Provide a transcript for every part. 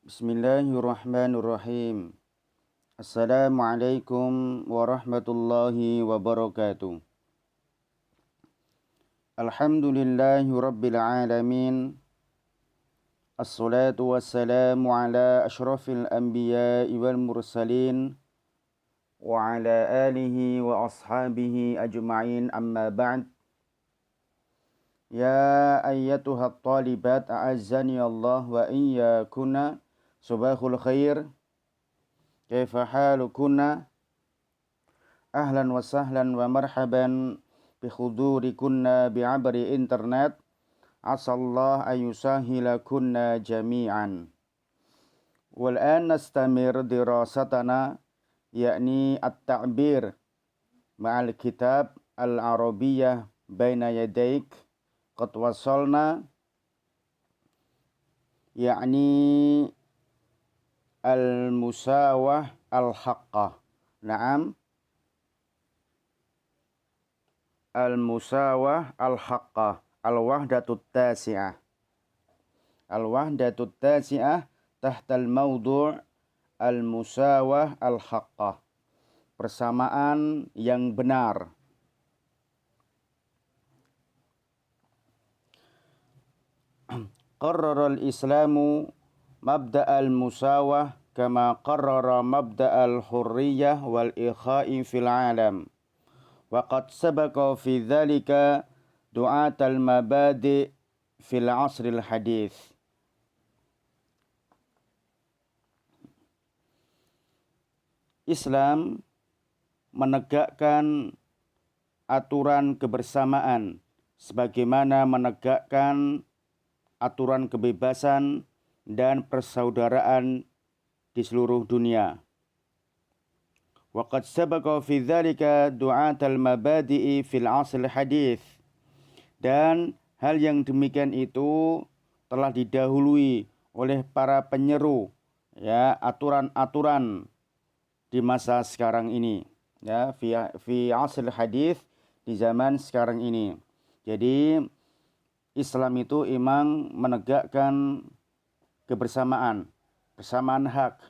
Bismillahirrahmanirrahim. Assalamualaikum warahmatullahi wabarakatuh. Alhamdulillahi rabbil alamin. Assalatu wassalamu ala ashrafil anbiya'i wal mursalin wa ala alihi wa ashabihi ajma'in, amma ba'd. Ya ayyatuhat talibat a'azzani Allah wa iyyakunna, subahul khair. Kaifa halukunna? Ahlan wa sahlan wa marhaban bi khudurikunna bi'abri internet. Asallah ayusahilakunna jami'an. Wal'an nastamir dirasatana, yakni at-ta'bir ma'al kitab al-arabiyyah baina yadaik. Qad wasalna, yakni al-musawah al-haqqah. Naam, al-musawah al-haqqah. Al-wahdatut tasi'ah. Al-wahdatut tasi'ah tahtal mawdu' al-musawah al-haqqah. Persamaan yang benar. Qarrara al-Islamu mabda' al-musawah kama qarrara mabda' al-hurriyah wal ikha'i fil alam. Wa qad sabaqa fi dhalika du'at al-mabadi' fil asril hadith. Islam menegakkan aturan kebersamaan sebagaimana menegakkan aturan kebebasan dan persaudaraan di seluruh dunia. Wa qad sabaqa fi dzalika du'at al-mabadi'i fil 'asr hadits. Dan hal yang demikian itu telah didahului oleh para penyeru, ya, aturan-aturan di masa sekarang ini, ya, fi 'asr hadits, di zaman sekarang ini. Jadi Islam itu memang menegakkan kebersamaan, persamaan hak.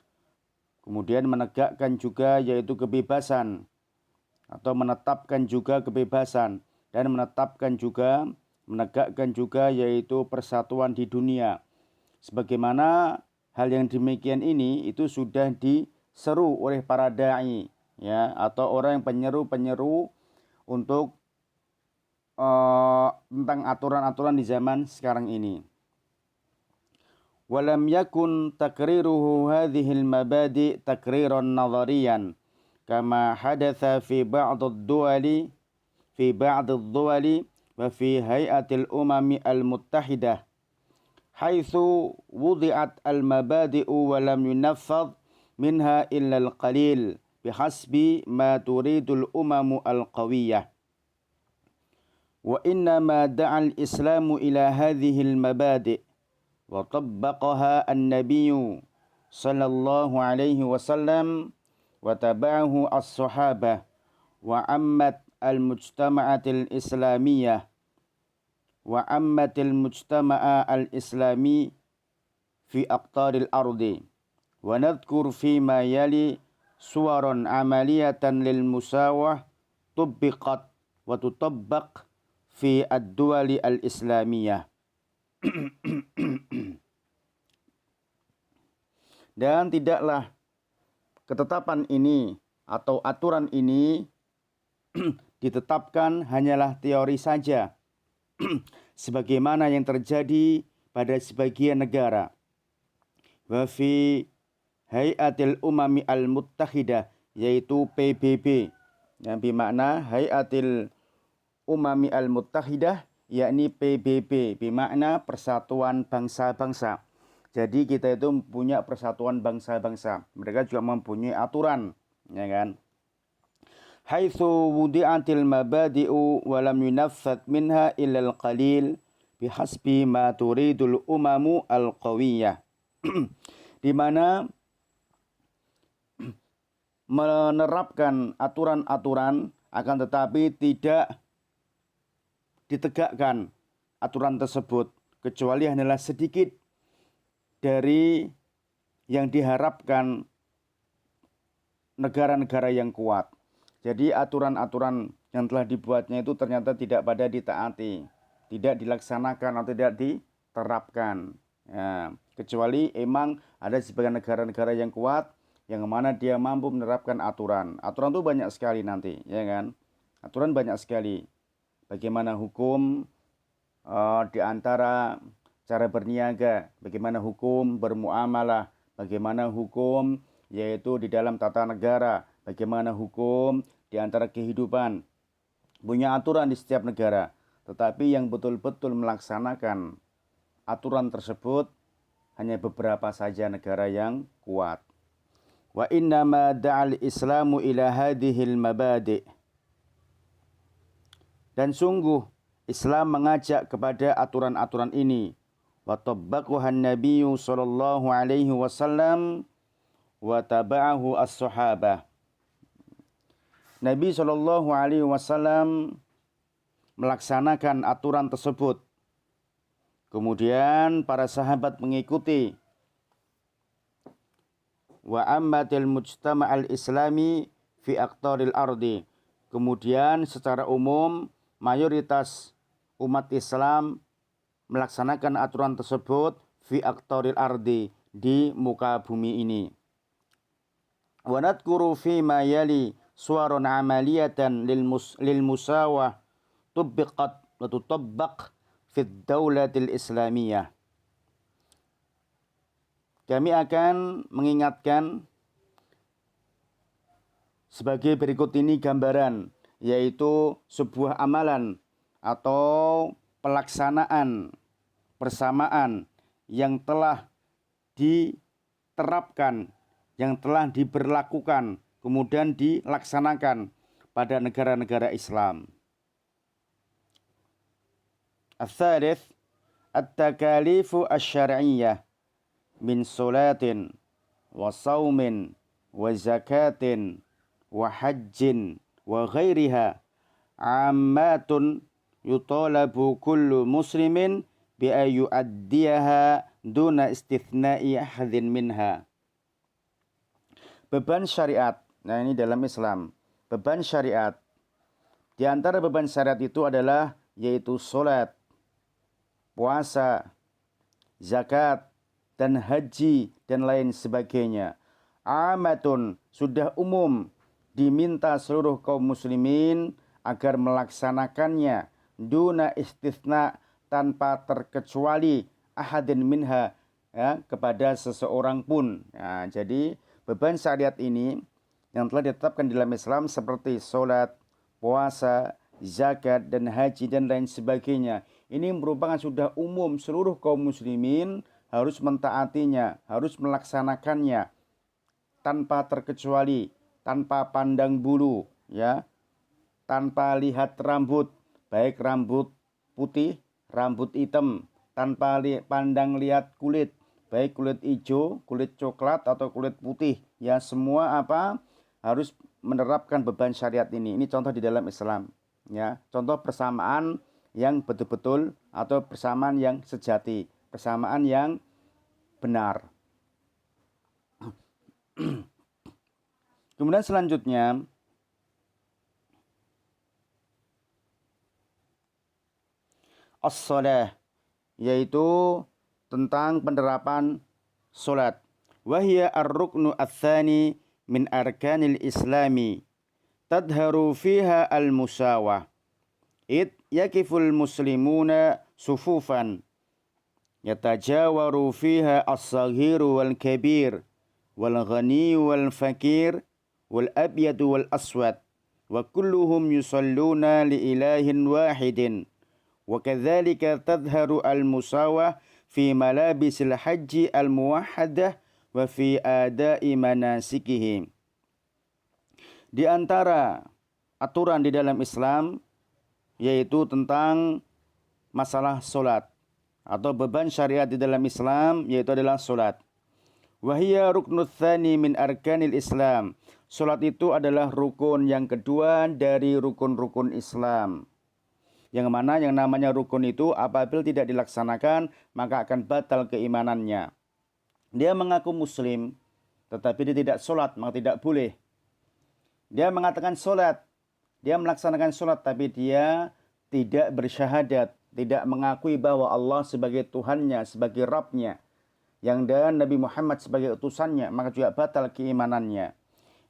Kemudian menegakkan juga yaitu kebebasan, atau menetapkan juga kebebasan, dan menegakkan juga yaitu persatuan di dunia. Sebagaimana hal yang demikian ini itu sudah diseru oleh para dai, ya, atau orang yang penyeru untuk tentang aturan-aturan di zaman sekarang ini. Walam yakun takriruhu hadhil mabadi' takriran nadhariyan kama hadatha fi ba'd ad-duwali wa fi hay'atil umami al-muttahidah haitsu wudi'at al-mabadi'u wa lam yunaffadh minha illa al-qalil bihasbi ma turidul umamu al-qawiyyah. Wa innama da'al islamu ila hadhil mabadi' wa tabbaqaha an-nabiyyu sallallahu alaihi wasallam wa taba'ahu as-sahabah wa ammat al-mujtama'atil islamiyah wa ammatil mujtama'a al-islami fi aqtaril ardi. Wa nadhkur fi ma yali suwaran amaliyatan lil musawah tubbiqat wa tutabbaq fi ad-duwali al-islamiyah. Dan tidaklah ketetapan ini atau aturan ini ditetapkan hanyalah teori saja, sebagaimana yang terjadi pada sebagian negara. Wa fi hay'atil umami al-muttahidah, yaitu PBB, yang bermakna Hay'atil Umami al-Muttahidah, yakni PBB, bermakna Persatuan Bangsa-Bangsa. Jadi kita itu punya persatuan bangsa-bangsa. Mereka juga mempunyai aturan, ya kan? Haitsu wudi'atil mabadi'u wa lam yunaffadh minha illa al-qalil bihasbi ma turidul umamu al-qawiyyah. Di mana menerapkan aturan-aturan akan tetapi tidak ditegakkan aturan tersebut kecuali hanyalah sedikit dari yang diharapkan negara-negara yang kuat. Jadi aturan-aturan yang telah dibuatnya itu ternyata tidak pada ditaati, tidak dilaksanakan atau tidak diterapkan. Ya, kecuali emang ada sebagian negara-negara yang kuat yang mana dia mampu menerapkan aturan. Aturan itu banyak sekali nanti, ya kan? Aturan banyak sekali. Bagaimana hukum di antara cara berniaga, bagaimana hukum bermuamalah, bagaimana hukum yaitu di dalam tata negara, bagaimana hukum di antara kehidupan. Punya aturan di setiap negara, tetapi yang betul-betul melaksanakan aturan tersebut hanya beberapa saja negara yang kuat. Wa innama da'al islamu ila hadhil mabadi'. Dan sungguh Islam mengajak kepada aturan-aturan ini. Wa tabbaqahan nabiyyu sallallahu alaihi wasallam wa taba'ahu as-sahabah. Nabi sallallahu alaihi wasallam melaksanakan aturan tersebut. Kemudian para sahabat mengikuti. Wa ammatil mujtama'al islami fi aqtaril ardi. Kemudian secara umum mayoritas umat Islam melaksanakan aturan tersebut fi aqtaril ardi, di muka bumi ini. Wa nadhkuru fi ma yali suwaran amaliyatan lil musawah tubbiqat wa tutabbaq fi ad-daulatil islamiyah. Kami akan mengingatkan sebagai berikut ini gambaran, yaitu sebuah amalan atau pelaksanaan persamaan yang telah diterapkan, yang telah diberlakukan, kemudian dilaksanakan pada negara-negara Islam. Al-thalith, at-takalifu asy-syar'iyyah min salatin wa saumin wa zakatin wa hajjin wa ghairiha ammatun yutalabu kullu muslimin bi ayyu'addiyaha duna istithna'i ahadin minha. Beban syariat. Nah, ini dalam Islam. Beban syariat. Di antara beban syariat itu adalah yaitu salat, puasa, zakat, dan haji dan lain sebagainya. Amatun, sudah umum diminta seluruh kaum muslimin agar melaksanakannya duna istitsna, tanpa terkecuali ahadin minha, ya, kepada seseorang pun. Nah, jadi beban syariat ini yang telah ditetapkan dalam Islam seperti salat, puasa, zakat, dan haji dan lain sebagainya. Ini merupakan sudah umum, seluruh kaum muslimin harus mentaatinya, harus melaksanakannya tanpa terkecuali, tanpa pandang bulu, ya, tanpa lihat rambut, baik rambut putih, rambut hitam, tanpa pandang lihat kulit, baik kulit hijau, kulit coklat, atau kulit putih, ya, semua harus menerapkan beban syariat ini. Ini contoh di dalam Islam, ya, contoh persamaan yang betul-betul atau persamaan yang sejati, persamaan yang benar. Kemudian selanjutnya as-shalah, yaitu tentang penerapan salat. Wahia ar-ruknu ats-tsani min arkanil islami tadharu fiha al-musawah id yakiful muslimuna sufufan yatajawaru fiha as-saghiru wal kabir wal ghani wal fakir wal abyad wal aswad wa kulluhum yusalluna li ilahin wahidin wa kadzalika tadharu al-musawah fi malabisil haji al-muwahhadah wa fi adai manasikihim. Di antara aturan di dalam Islam yaitu tentang masalah solat, atau beban syariat di dalam Islam yaitu adalah solat. Wahia ruknul tsani min arkanil Islam. Solat itu adalah rukun yang kedua dari rukun-rukun Islam. Yang mana yang namanya rukun itu apabila tidak dilaksanakan maka akan batal keimanannya. Dia mengaku muslim, tetapi dia tidak sholat, maka tidak boleh. Dia mengatakan sholat, dia melaksanakan sholat, tapi dia tidak bersyahadat, tidak mengakui bahwa Allah sebagai Tuhannya, sebagai Rabbnya, yang dan Nabi Muhammad sebagai utusannya, maka juga batal keimanannya.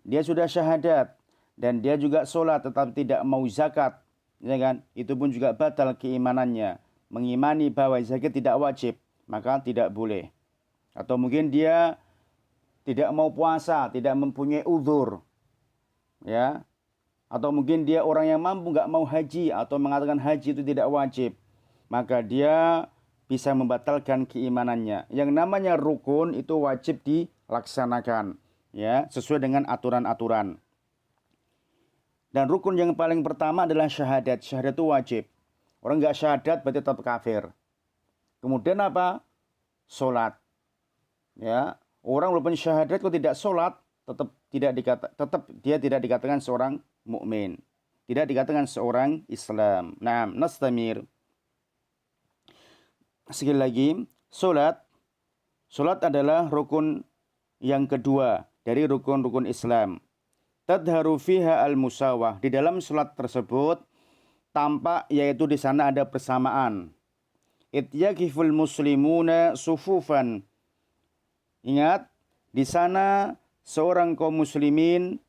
Dia sudah syahadat, dan dia juga sholat, tetapi tidak mau zakat, ya kan? Itu pun juga batal keimanannya. Mengimani bahwa zakat tidak wajib, maka tidak boleh. Atau mungkin dia tidak mau puasa, tidak mempunyai uzur, ya. Atau mungkin dia orang yang mampu nggak mau haji atau mengatakan haji itu tidak wajib, maka dia bisa membatalkan keimanannya. Yang namanya rukun itu wajib dilaksanakan, ya, sesuai dengan aturan-aturan. Dan rukun yang paling pertama adalah syahadat. Syahadat itu wajib. Orang nggak syahadat berarti tetap kafir. Kemudian apa? Sholat. Ya, orang walaupun syahadat kalau tidak sholat tetap dia tidak dikatakan seorang mukmin, tidak dikatakan seorang Islam. Nah, nastamir. Sekali lagi, sholat adalah rukun yang kedua dari rukun-rukun Islam. Tadharu fiha al-musawah. Di dalam sholat tersebut tampak yaitu di sana ada persamaan. Ityakiful muslimuna sufufan. Ingat, di sana seorang kaum muslim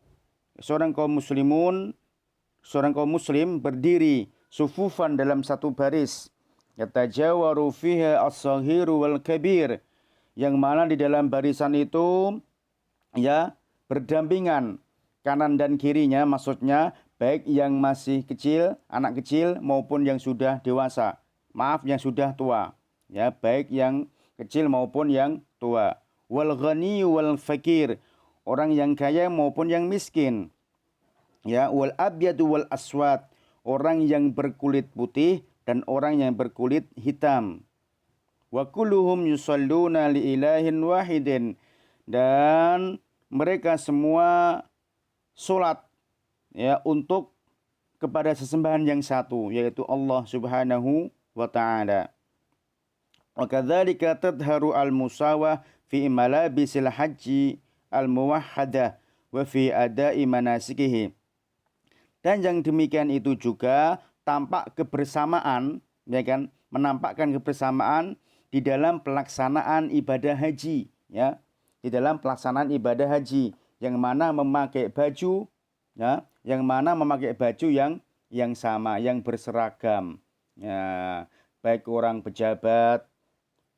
berdiri sufufan dalam satu baris. Yatajawaru fiha as-saghiru wal kabir. Yang mana di dalam barisan itu ya berdampingan kanan dan kirinya, maksudnya baik yang masih kecil, anak kecil maupun yang sudah dewasa. Maaf, yang sudah tua. Ya, baik yang kecil maupun yang tua. Wal ghani wal fakir, orang yang kaya maupun yang miskin. Ya, wal abyadu wal aswad, orang yang berkulit putih dan orang yang berkulit hitam. Wa kulluhum yusalluna li ilahin wahidin, dan mereka semua salat ya untuk kepada sesembahan yang satu, yaitu Allah Subhanahu wa taala. Wa kadzalika tadharu al-musawah fi malabisil haji al-muwahhadah wa fi ada'i manasikihi. Dan yang demikian itu juga tampak kebersamaan, ya kan, menampakkan kebersamaan di dalam pelaksanaan ibadah haji, ya. Di dalam pelaksanaan ibadah haji yang mana memakai baju, ya, yang mana memakai baju yang sama, yang berseragam. Ya, baik orang pejabat,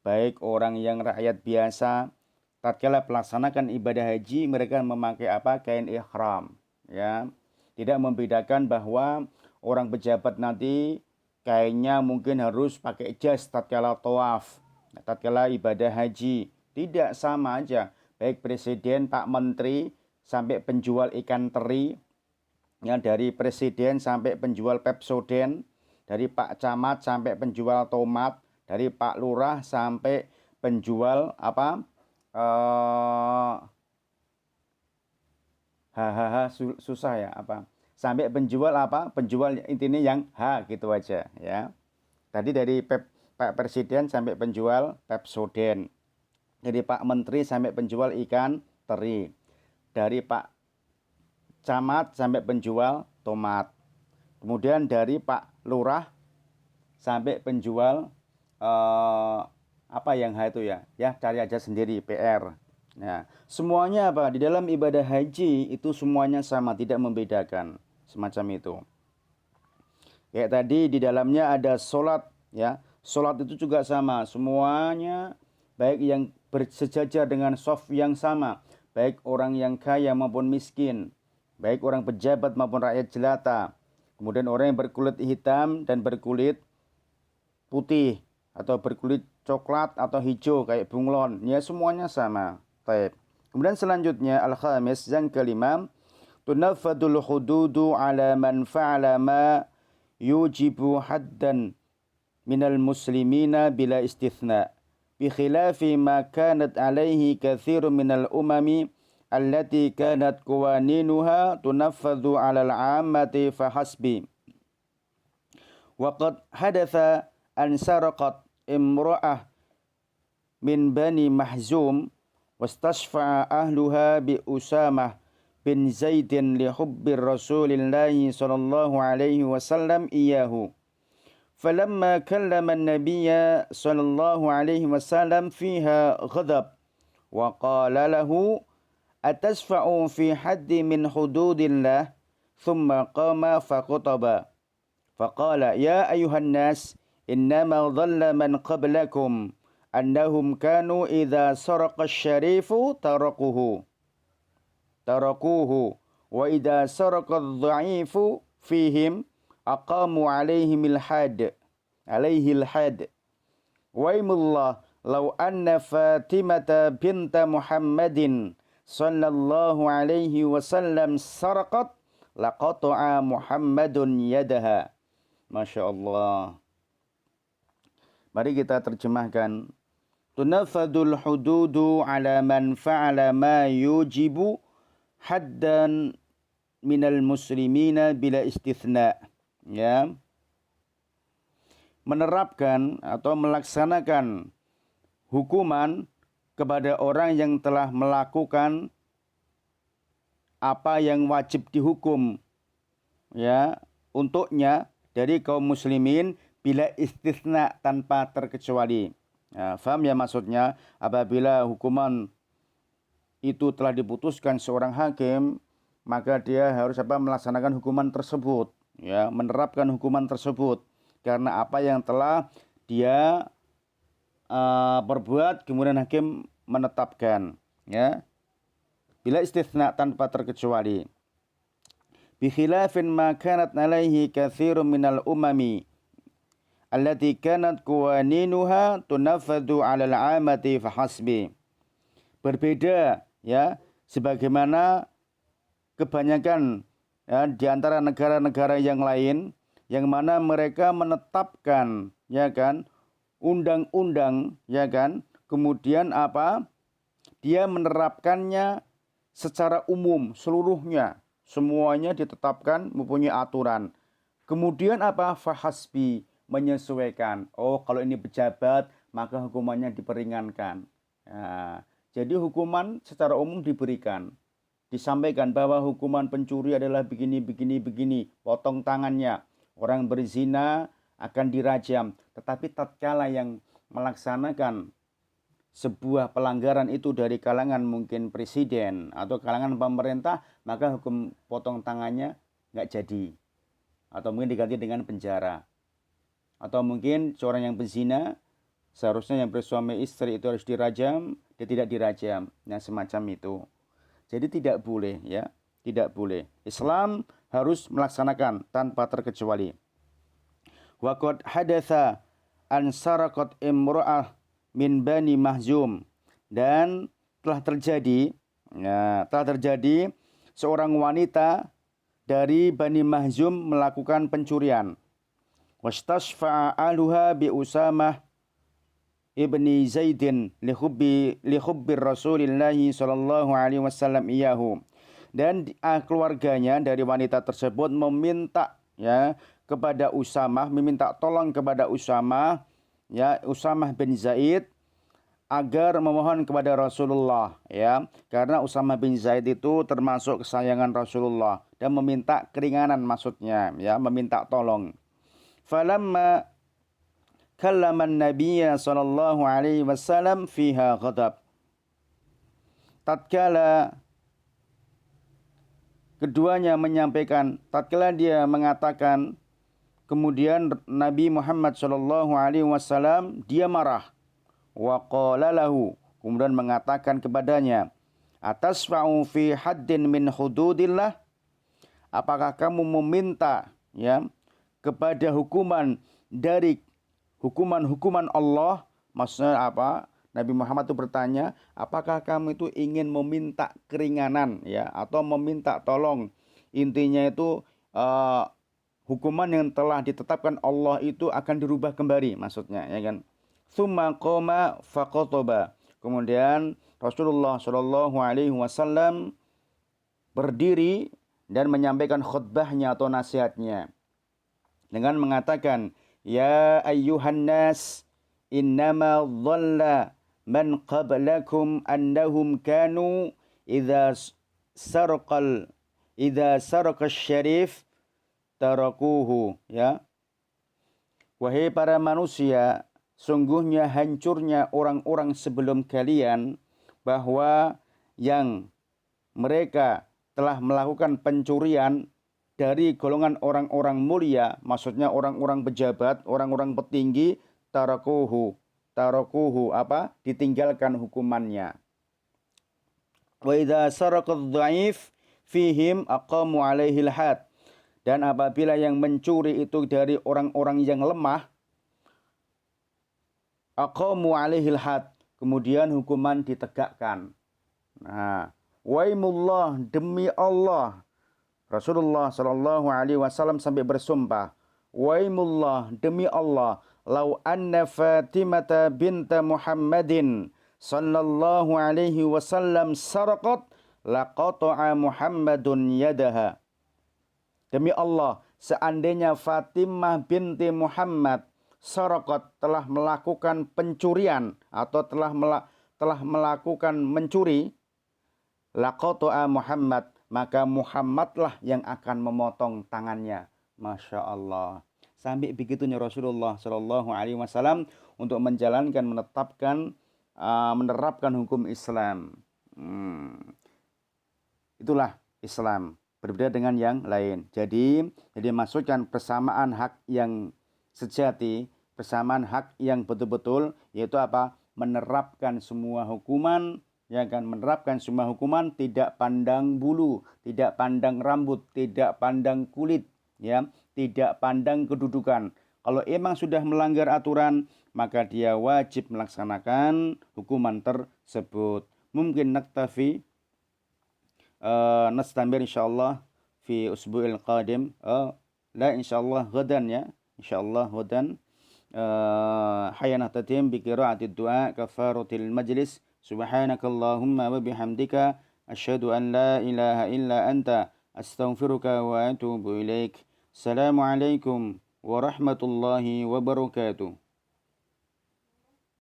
baik orang yang rakyat biasa, tatkala melaksanakan ibadah haji mereka memakai apa? Kain ihram, ya. Tidak membedakan bahwa orang pejabat nanti kainnya mungkin harus pakai jas tatkala tawaf, tatkala ibadah haji. Tidak, sama aja. Baik presiden, Pak Menteri, sampai penjual ikan teri, ya, dari presiden sampai penjual Pepsodent, dari Pak Camat sampai penjual tomat, dari Pak Lurah sampai penjual apa? Susah ya apa? Sampai penjual apa? Penjual intinya yang gitu aja, ya. Tadi dari Pak Presiden sampai penjual Pepsodent. Dari Pak Menteri sampai penjual ikan teri. Dari Pak Camat sampai penjual tomat. Kemudian dari Pak Lurah sampai penjual apa yang itu ya? Ya, cari aja sendiri, PR. Nah, semuanya apa? Di dalam ibadah haji itu semuanya sama, tidak membedakan. Semacam itu. Kayak tadi di dalamnya ada sholat, ya. Sholat itu juga sama. Semuanya baik yang bersejajar dengan shaf yang sama. Baik orang yang kaya maupun miskin. Baik orang pejabat maupun rakyat jelata. Kemudian orang yang berkulit hitam dan berkulit putih. Atau berkulit coklat atau hijau kayak bunglon. Ya, semuanya sama. Baik. Kemudian selanjutnya al-khamis, yang kelima, tunafadul hududu ala man fa'ala ma yujibu haddan minal muslimina bila istithna bi khilafi ma kanat alaihi katsirun minal umami allati kanat qawaninuha tunafadhu ala al-ammati fahasbi. Wa qad hadatha an saraqat imra'ah min Bani Mahzum Wastasfa'a ahluha bi Usamah bin Zaidin li hubbir Rasulillahi sallallahu alaihi wasallam iyahu. Falamma kallama an-nabiyya sallallahu alaihi wasallam fiha ghadab wa qala lahu atasfa'u fi haddi min hududillah thumma qama faqataba faqala ya ayuhan nas innama dhalla man qablakum annahum kanu idza saraqa asy-syarifu tarakuhu wa idza saraqa adh-dha'ifu fihim aqamu alaihimil had waimullah law anna Fatimata binta Muhammadin sallallahu alaihi wasallam sarqat laqata'a Muhammadun yadaha. Masya Allah. Mari kita terjemahkan. Tunafadul hududu ala man fa'ala ma yujibu haddan minal muslimina bila istithna. Ya. Menerapkan atau melaksanakan hukuman kepada orang yang telah melakukan apa yang wajib dihukum ya untuknya dari kaum muslimin bila istitsna tanpa terkecuali. Ya, faham ya maksudnya? Apabila hukuman itu telah diputuskan seorang hakim, maka dia harus melaksanakan hukuman tersebut, ya, menerapkan hukuman tersebut karena apa yang telah dia perbuat kemudian hakim menetapkan, ya. Bila istitsna tanpa terkecuali. Bi khilafin ma kanat alaihi katsirun minal umami allati kanat qawaninuha tunafadu 'alal 'amati fahasbi. Berbeda ya sebagaimana kebanyakan ya di antara negara-negara yang lain yang mana mereka menetapkan ya kan undang-undang ya kan kemudian dia menerapkannya secara umum seluruhnya semuanya ditetapkan mempunyai aturan. Kemudian fahasbi menyesuaikan. Oh, kalau ini pejabat, maka hukumannya diperingankan. Nah, jadi hukuman secara umum diberikan. Disampaikan bahwa hukuman pencuri adalah begini, potong tangannya. Orang berzina akan dirajam. Tetapi tatkala yang melaksanakan sebuah pelanggaran itu dari kalangan mungkin presiden atau kalangan pemerintah, maka hukum potong tangannya nggak jadi. Atau mungkin diganti dengan penjara. Atau mungkin seorang yang berzina, seharusnya yang bersuami istri itu harus dirajam, dia tidak dirajam. Nah, semacam itu. Jadi tidak boleh, ya. Tidak boleh. Islam harus melaksanakan tanpa terkecuali. Wa qad hadatsa an saraqat imra'ah min Bani Mahzum. Dan telah terjadi seorang wanita dari Bani Mahzum melakukan pencurian. Wastasfa'a aluha bi Usamah ibni Zaidin li hubbi Rasulillahi sallallahu alaihi wasallam iyahu. Dan keluarganya dari wanita tersebut meminta ya kepada Usamah, meminta tolong kepada Usamah ya Usamah bin Zaid agar memohon kepada Rasulullah ya karena Usamah bin Zaid itu termasuk kesayangan Rasulullah dan meminta keringanan maksudnya ya meminta tolong. Falamma kallama an-nabiyya sallallahu alaihi wasallam fiha ghadab. Tatkala keduanya menyampaikan, tatkala dia mengatakan, kemudian Nabi Muhammad sallallahu alaihi wasallam dia marah. Wa qala lahu, kemudian mengatakan kepadanya, atasfa'u fi haddin min hududillah? Apakah kamu meminta ya kepada hukuman dari hukuman Allah? Maksudnya apa? Nabi Muhammad itu bertanya, apakah kamu itu ingin meminta keringanan ya atau meminta tolong? Intinya itu hukuman yang telah ditetapkan Allah itu akan dirubah kembali maksudnya ya kan. Tsumma qama faqataba. Kemudian Rasulullah Shallallahu alaihi wasallam berdiri dan menyampaikan khutbahnya atau nasihatnya dengan mengatakan, ya ayyuhan nas innama dhalla man qablakum annahum kanu idza sarqal idza sarqa syarif tarakuhu, ya. Wahai para manusia, sungguhnya hancurnya orang-orang sebelum kalian, bahwa yang mereka telah melakukan pencurian dari golongan orang-orang mulia, maksudnya orang-orang pejabat, orang-orang petinggi, tarakuhu apa? Ditinggalkan hukumannya. Wa idza saraqadh dhaif fihim aqamu alaihil had. Dan apabila yang mencuri itu dari orang-orang yang lemah, aqamu alaihil had, kemudian hukuman ditegakkan. Nah, waimullah, demi Allah, Rasulullah sallallahu alaihi wasallam sampai bersumpah, waimullah, demi Allah, lau anna Fatimah binta Muhammadin sallallahu alaihi wasallam sarqat laqata'a Muhammadun yadaha. Demi Allah, seandainya Fatimah binti Muhammad sarqat, telah melakukan pencurian atau telah melakukan mencuri, laqata'a Muhammad, maka Muhammadlah yang akan memotong tangannya. Masya Allah. Sampai begitunya Rasulullah Shallallahu Alaihi Wasallam untuk menjalankan, menerapkan hukum Islam. Itulah Islam, berbeda dengan yang lain. Jadi maksudkan persamaan hak yang sejati, persamaan hak yang betul-betul, yaitu apa? Menerapkan semua hukuman. Ya kan, menerapkan semua hukuman, tidak pandang bulu, tidak pandang rambut, tidak pandang kulit, ya, tidak pandang kedudukan. Kalau emang sudah melanggar aturan, maka dia wajib melaksanakan hukuman tersebut. Mungkin naktafi nastamir insyaallah fi usbu'il qadim. La insyaallah ghadan, ya. Insyaallah ghadan hayana tatim bi qira'atid du'a kafaratil majlis. Subhanakallahumma wa bihamdika asyhadu an la ilaha illa anta astaghfiruka wa atubu ilaik. Assalamualaikum warahmatullahi wabarakatuh.